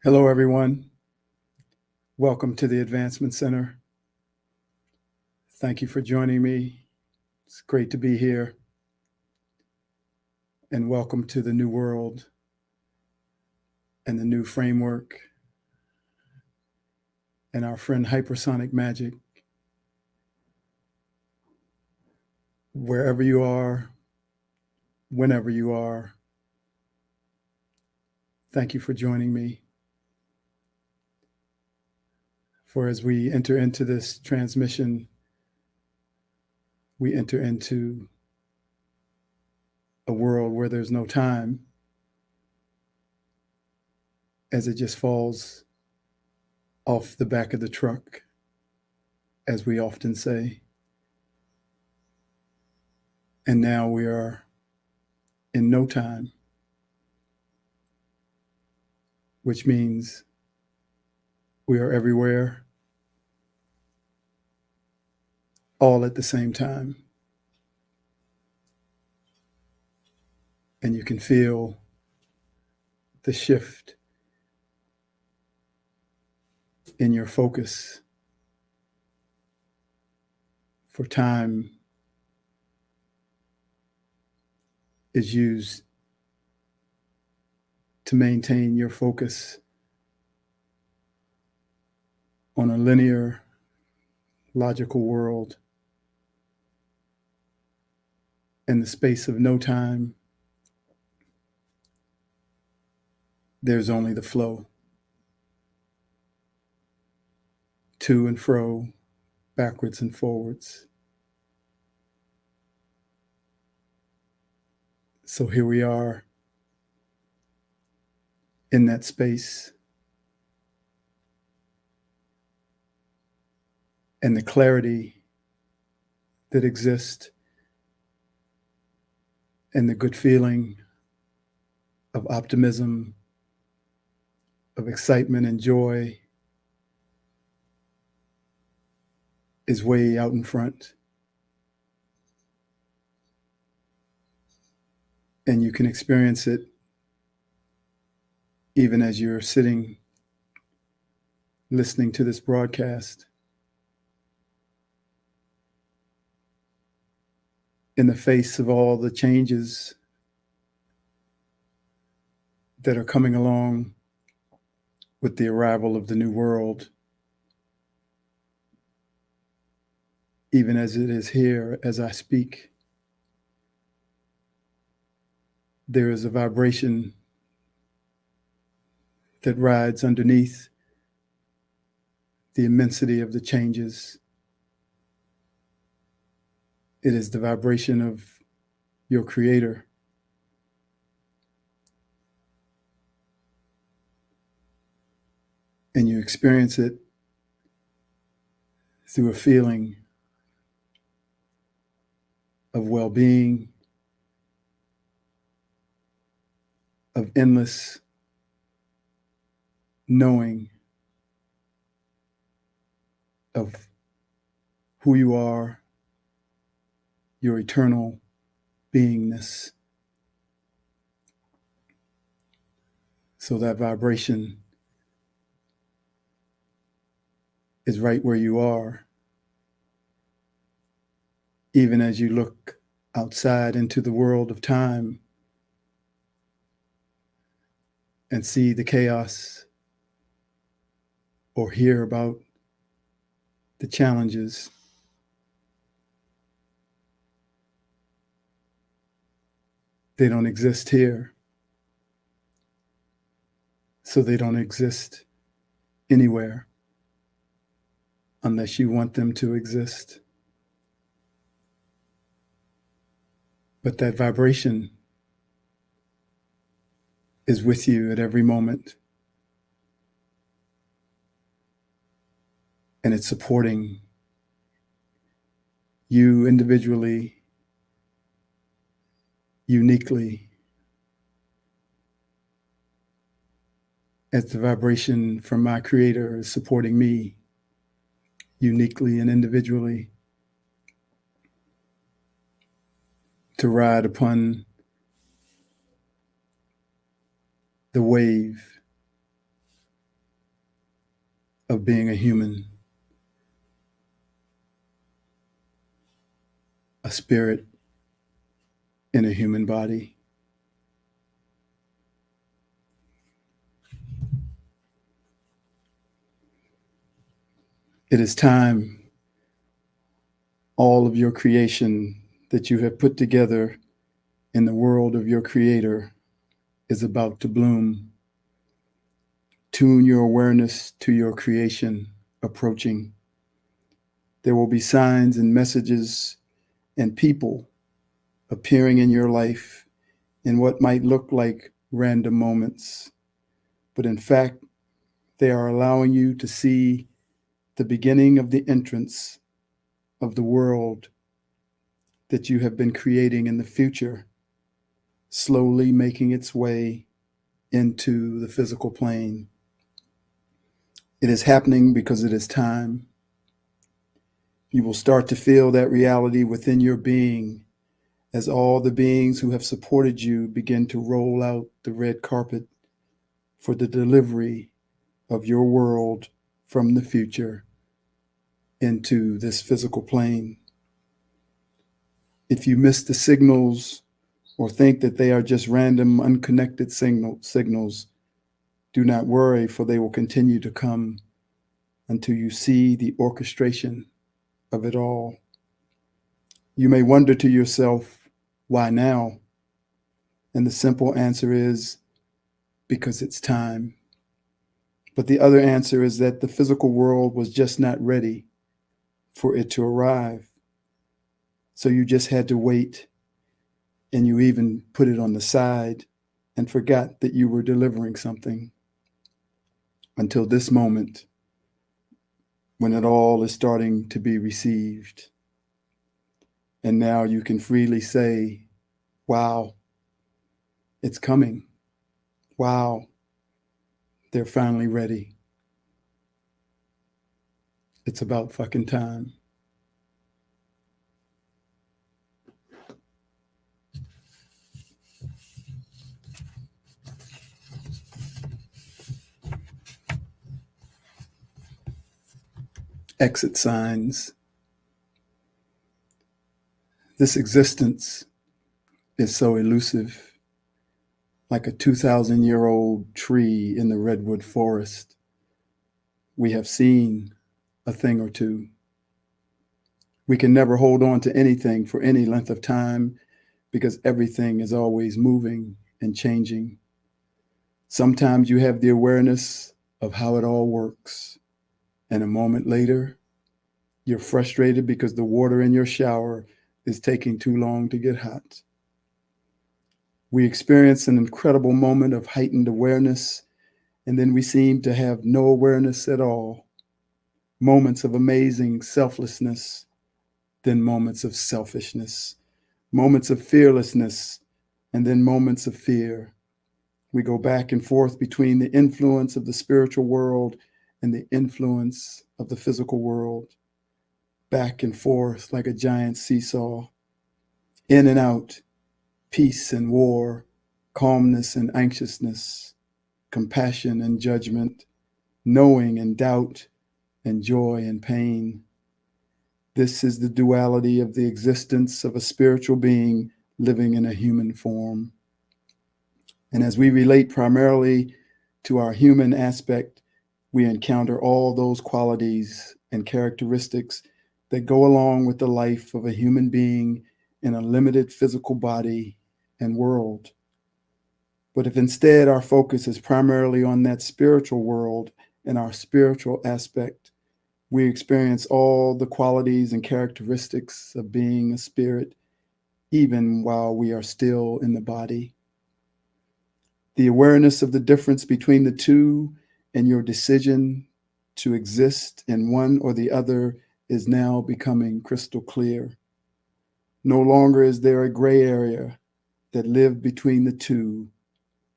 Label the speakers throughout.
Speaker 1: Hello, everyone. Welcome to the Advancement Center. Thank you for joining me. It's great to be here. And welcome to the new world and the new framework and our friend Hypersonic Magic. Wherever you are, whenever you are, thank you for joining me. For as we enter into this transmission, we enter into a world where there's no time, as it just falls off the back of the truck, as we often say. And now we are in no time, which means we are everywhere, all at the same time. And you can feel the shift in your focus, for time is used to maintain your focus on a linear, logical world. In the space of no time, there's only the flow, to and fro, backwards and forwards. So here we are in that space, and the clarity that exists and the good feeling of optimism, of excitement and joy is way out in front. And you can experience it even as you're sitting listening to this broadcast. In the face of all the changes that are coming along with the arrival of the new world, even as it is here as I speak, there is a vibration that rides underneath the immensity of the changes. It is the vibration of your Creator. And you experience it through a feeling of well-being, of endless knowing of who you are, your eternal beingness. So that vibration is right where you are, even as you look outside into the world of time and see the chaos or hear about the challenges. They don't exist here, so they don't exist anywhere unless you want them to exist. But that vibration is with you at every moment, and it's supporting you individually, uniquely, as the vibration from my Creator is supporting me uniquely and individually to ride upon the wave of being a human, a spirit in a human body. It is time all of your creation that you have put together in the world of your Creator is about to bloom. Tune your awareness to your creation approaching. There will be signs and messages and people appearing in your life in what might look like random moments, but in fact, they are allowing you to see the beginning of the entrance of the world that you have been creating in the future, slowly making its way into the physical plane. It is happening because it is time. You will start to feel that reality within your being as all the beings who have supported you begin to roll out the red carpet for the delivery of your world from the future into this physical plane. If you miss the signals or think that they are just random, unconnected signals, do not worry, for they will continue to come until you see the orchestration of it all. You may wonder to yourself, why now? And the simple answer is, because it's time. But the other answer is that the physical world was just not ready for it to arrive. So you just had to wait, and you even put it on the side and forgot that you were delivering something until this moment when it all is starting to be received. And now you can freely say, wow, it's coming. Wow, they're finally ready. It's about fucking time. Exit signs. This existence is so elusive, like a 2,000-year-old tree in the redwood forest. We have seen a thing or two. We can never hold on to anything for any length of time because everything is always moving and changing. Sometimes you have the awareness of how it all works, and a moment later, you're frustrated because the water in your shower is taking too long to get hot. We experience an incredible moment of heightened awareness, and then we seem to have no awareness at all. Moments of amazing selflessness, then moments of selfishness, moments of fearlessness, and then moments of fear. We go back and forth between the influence of the spiritual world and the influence of the physical world. Back and forth like a giant seesaw. In and out, peace and war, calmness and anxiousness, compassion and judgment, knowing and doubt, and joy and pain. This is the duality of the existence of a spiritual being living in a human form. And as we relate primarily to our human aspect, we encounter all those qualities and characteristics that go along with the life of a human being in a limited physical body and world. But if instead our focus is primarily on that spiritual world and our spiritual aspect, we experience all the qualities and characteristics of being a spirit, even while we are still in the body. The awareness of the difference between the two and your decision to exist in one or the other is now becoming crystal clear. No longer is there a gray area that lived between the two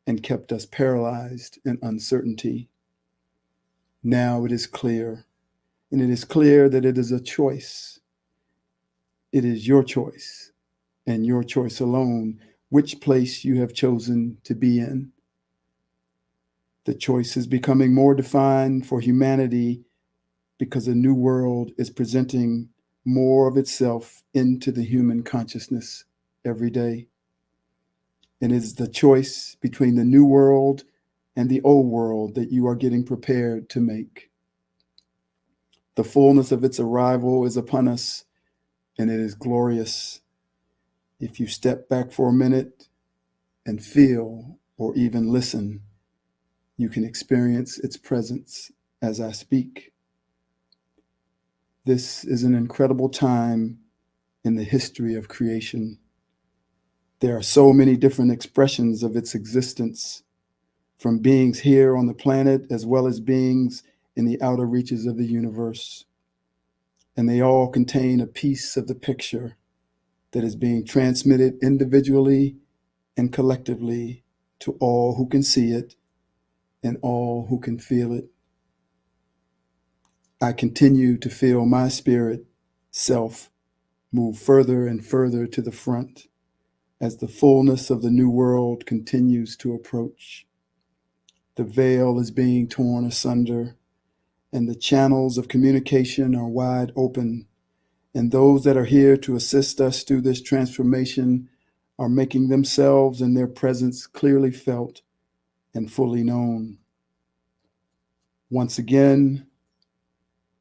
Speaker 1: and kept us paralyzed in uncertainty. Now it is clear, and it is clear that it is a choice. It is your choice, and your choice alone, which place you have chosen to be in. The choice is becoming more defined for humanity because a new world is presenting more of itself into the human consciousness every day. And it is the choice between the new world and the old world that you are getting prepared to make. The fullness of its arrival is upon us, and it is glorious. If you step back for a minute and feel or even listen, you can experience its presence as I speak. This is an incredible time in the history of creation. There are so many different expressions of its existence, from beings here on the planet as well as beings in the outer reaches of the universe. And they all contain a piece of the picture that is being transmitted individually and collectively to all who can see it and all who can feel it. I continue to feel my spirit self move further and further to the front as the fullness of the new world continues to approach. The veil is being torn asunder, and the channels of communication are wide open, and those that are here to assist us through this transformation are making themselves and their presence clearly felt and fully known. Once again,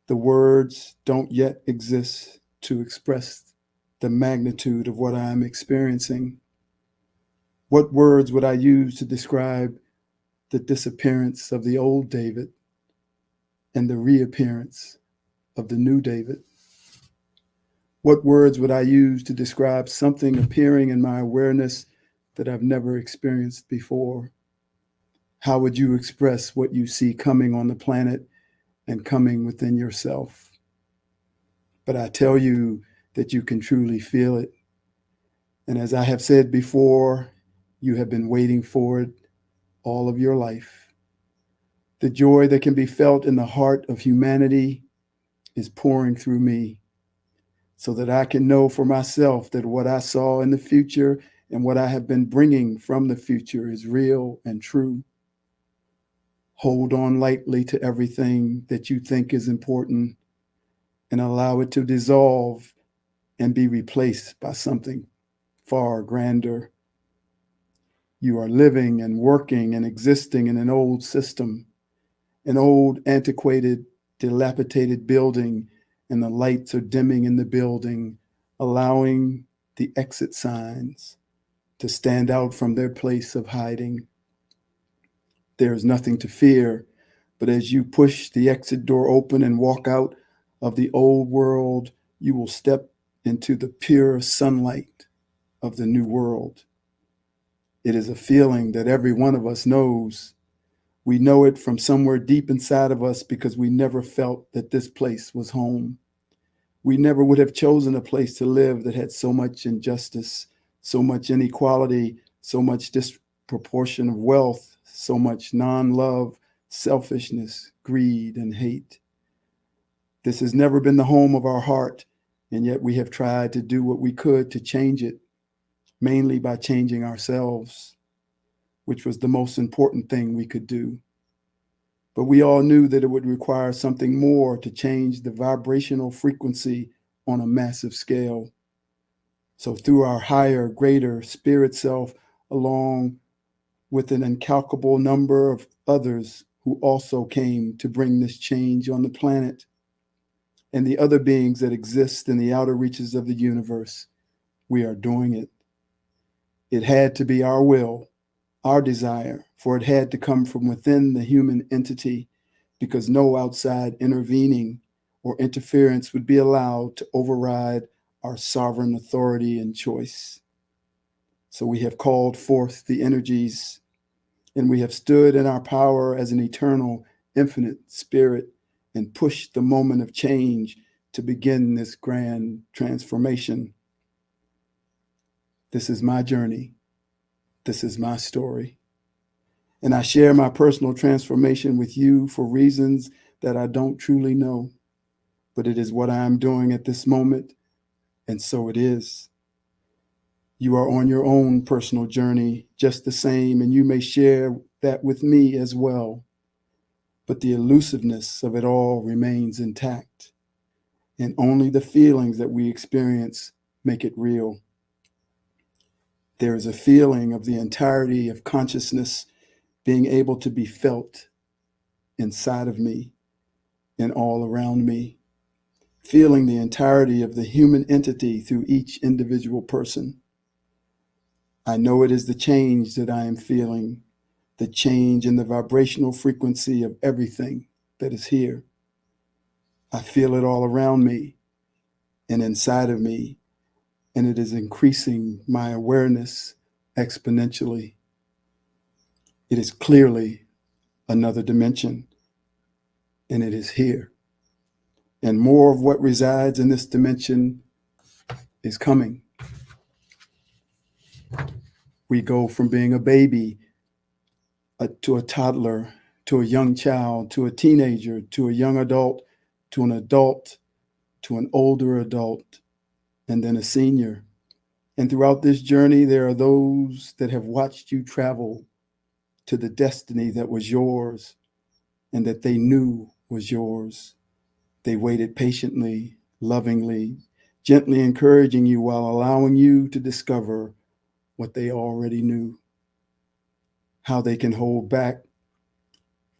Speaker 1: the words don't yet exist to express the magnitude of what I am experiencing. What words would I use to describe the disappearance of the old David and the reappearance of the new David? What words would I use to describe something appearing in my awareness that I've never experienced before? How would you express what you see coming on the planet and coming within yourself? But I tell you that you can truly feel it. And as I have said before, you have been waiting for it all of your life. The joy that can be felt in the heart of humanity is pouring through me, so that I can know for myself that what I saw in the future and what I have been bringing from the future is real and true. Hold on lightly to everything that you think is important and allow it to dissolve and be replaced by something far grander. You are living and working and existing in an old system, an old, antiquated, dilapidated building, and the lights are dimming in the building, allowing the exit signs to stand out from their place of hiding. There is nothing to fear, but as you push the exit door open and walk out of the old world, you will step into the pure sunlight of the new world. It is a feeling that every one of us knows. We know it from somewhere deep inside of us because we never felt that this place was home. We never would have chosen a place to live that had so much injustice, so much inequality, so much disproportion of wealth, so much non-love, selfishness, greed, and hate. This has never been the home of our heart, and yet we have tried to do what we could to change it, mainly by changing ourselves, which was the most important thing we could do. But we all knew that it would require something more to change the vibrational frequency on a massive scale. So through our higher, greater spirit self, along with an incalculable number of others who also came to bring this change on the planet, and the other beings that exist in the outer reaches of the universe, we are doing it. It had to be our will, our desire, for it had to come from within the human entity, because no outside intervening or interference would be allowed to override our sovereign authority and choice. So we have called forth the energies, and we have stood in our power as an eternal, infinite spirit and pushed the moment of change to begin this grand transformation. This is my journey. This is my story. And I share my personal transformation with you for reasons that I don't truly know, but it is what I am doing at this moment, and so it is. You are on your own personal journey just the same, and you may share that with me as well. but the elusiveness of it all remains intact, and only the feelings that we experience make it real. There is a feeling of the entirety of consciousness being able to be felt inside of me and all around me, feeling the entirety of the human entity through each individual person. I know it is the change that I am feeling, the change in the vibrational frequency of everything that is here. I feel it all around me and inside of me, and it is increasing my awareness exponentially. It is clearly another dimension, and it is here. And more of what resides in this dimension is coming. We go from being a baby to a toddler, to a young child, to a teenager, to a young adult, to an adult, to an older adult, and then a senior. And throughout this journey, there are those that have watched you travel to the destiny that was yours and that they knew was yours. They waited patiently, lovingly, gently encouraging you while allowing you to discover what they already knew. How they can hold back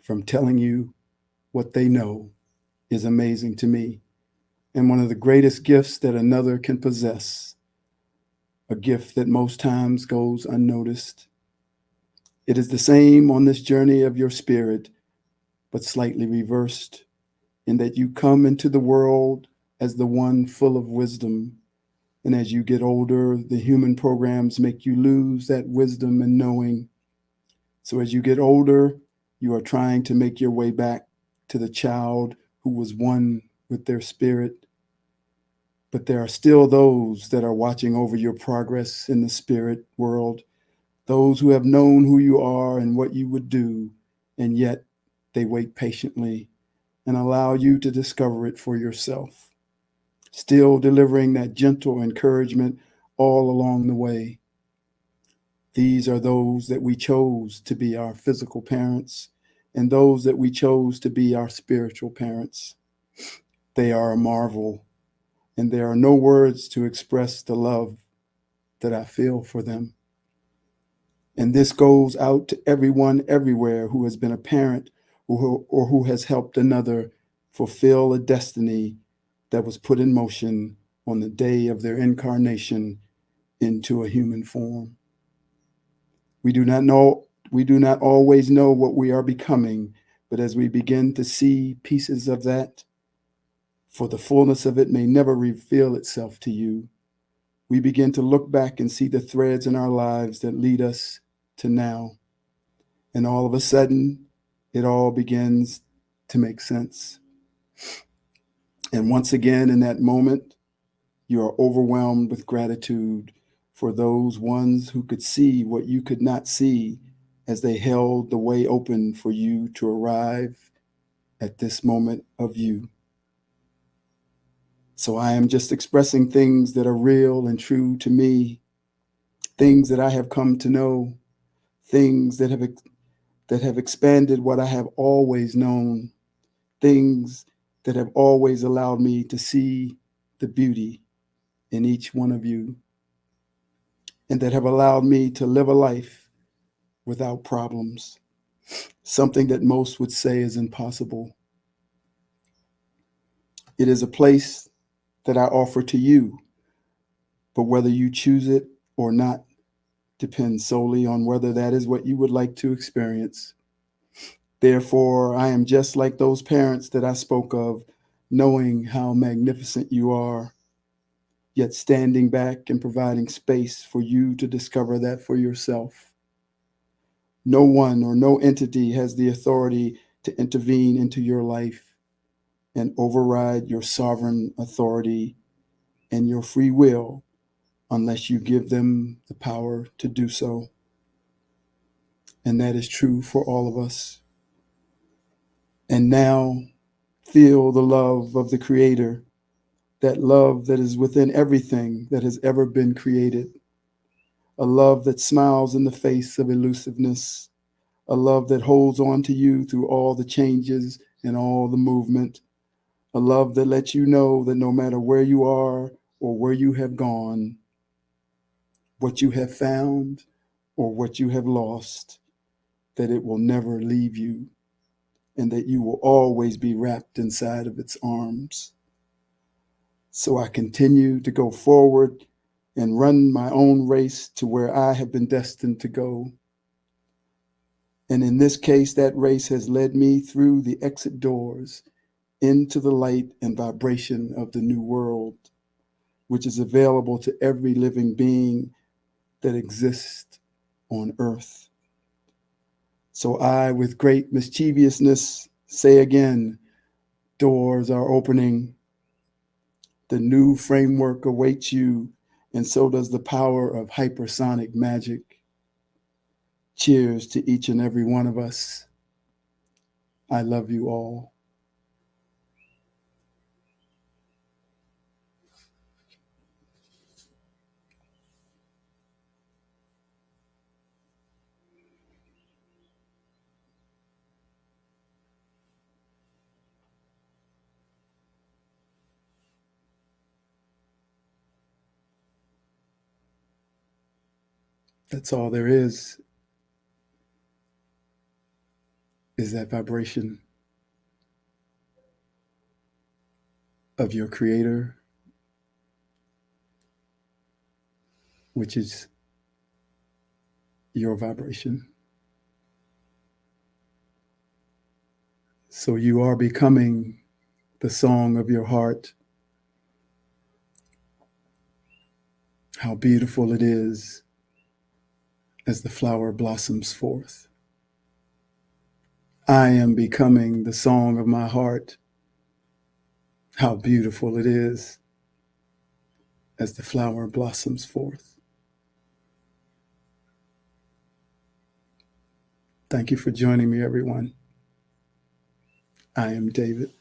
Speaker 1: from telling you what they know is amazing to me, and one of the greatest gifts that another can possess, a gift that most times goes unnoticed. It is the same on this journey of your spirit, but slightly reversed, in that you come into the world as the one full of wisdom. And as you get older, the human programs make you lose that wisdom and knowing. So as you get older, you are trying to make your way back to the child who was one with their spirit. But there are still those that are watching over your progress in the spirit world, those who have known who you are and what you would do, and yet they wait patiently and allow you to discover it for yourself, still delivering that gentle encouragement all along the way. These are those that we chose to be our physical parents and those that we chose to be our spiritual parents. They are a marvel, and there are no words to express the love that I feel for them. And this goes out to everyone everywhere who has been a parent or who has helped another fulfill a destiny that was put in motion on the day of their incarnation into a human form. We do not always know what we are becoming, but as we begin to see pieces of that, for the fullness of it may never reveal itself to you, we begin to look back and see the threads in our lives that lead us to now. And all of a sudden, it all begins to make sense. And once again, in that moment, you are overwhelmed with gratitude for those ones who could see what you could not see as they held the way open for you to arrive at this moment of you. So I am just expressing things that are real and true to me, things that I have come to know, things that have expanded what I have always known, things that have always allowed me to see the beauty in each one of you, and that have allowed me to live a life without problems, something that most would say is impossible. It is a place that I offer to you, but whether you choose it or not depends solely on whether that is what you would like to experience. Therefore, I am just like those parents that I spoke of, knowing how magnificent you are, yet standing back and providing space for you to discover that for yourself. No one or no entity has the authority to intervene into your life and override your sovereign authority and your free will unless you give them the power to do so. And that is true for all of us. And now feel the love of the Creator, that love that is within everything that has ever been created, a love that smiles in the face of elusiveness, a love that holds on to you through all the changes and all the movement, a love that lets you know that no matter where you are or where you have gone, what you have found or what you have lost, that it will never leave you and that you will always be wrapped inside of its arms. So I continue to go forward and run my own race to where I have been destined to go. And in this case, that race has led me through the exit doors into the light and vibration of the new world, which is available to every living being that exists on earth. So I, with great mischievousness, say again, doors are opening. The new framework awaits you, and so does the power of hypersonic magic. Cheers to each and every one of us. I love you all. That's all there is that vibration of your creator, which is your vibration. So you are becoming the song of your heart. How beautiful it is as the flower blossoms forth. I am becoming the song of my heart. How beautiful it is as the flower blossoms forth. Thank you for joining me, everyone. I am David.